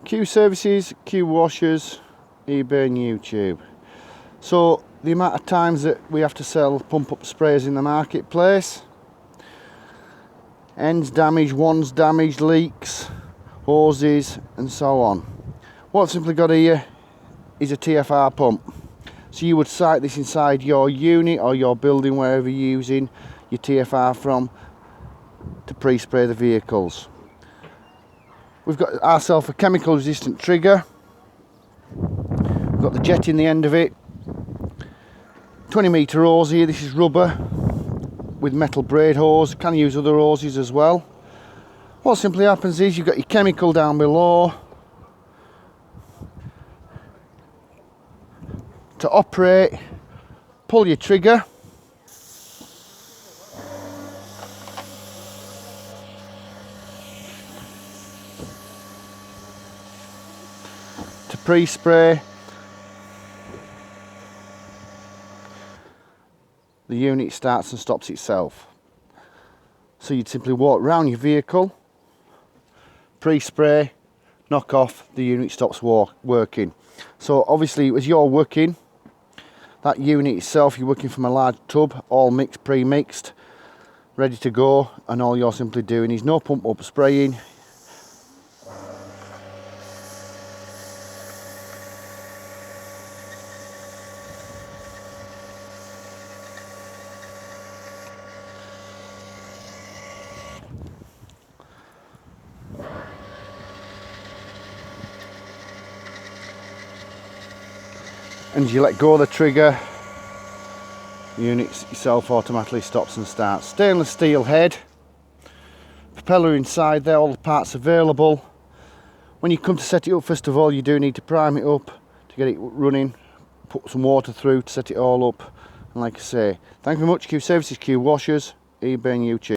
Q Services, Qwashers, eBay and YouTube. So the amount of times that we have to sell pump up sprayers in the marketplace: ends damaged, wands damaged, leaks, hoses and so on. What I've simply got here is a TFR pump. So you would site this inside your unit or your building, wherever you're using your TFR from, to pre-spray the vehicles. We've got ourselves a chemical resistant trigger. We've got the jet in the end of it. 20-metre hose here. This is rubber with metal braid hose. Can use other hoses as well. What simply happens is you've got your chemical down below. To operate, pull your trigger. To pre-spray, the unit starts and stops itself. So you'd simply walk around your vehicle, pre-spray, knock off, the unit stops working. So obviously as you're working, that unit itself, you're working from a large tub, all mixed, pre-mixed, ready to go, and all you're simply doing is no pump up spraying. And you let go of the trigger, the unit itself automatically stops and starts. Stainless steel head, propeller inside there, all the parts available. When you come to set it up, first of all you do need to prime it up to get it running, put some water through to set it all up. And like I say, thank you very much, Q Services, Qwashers, eBay and YouTube.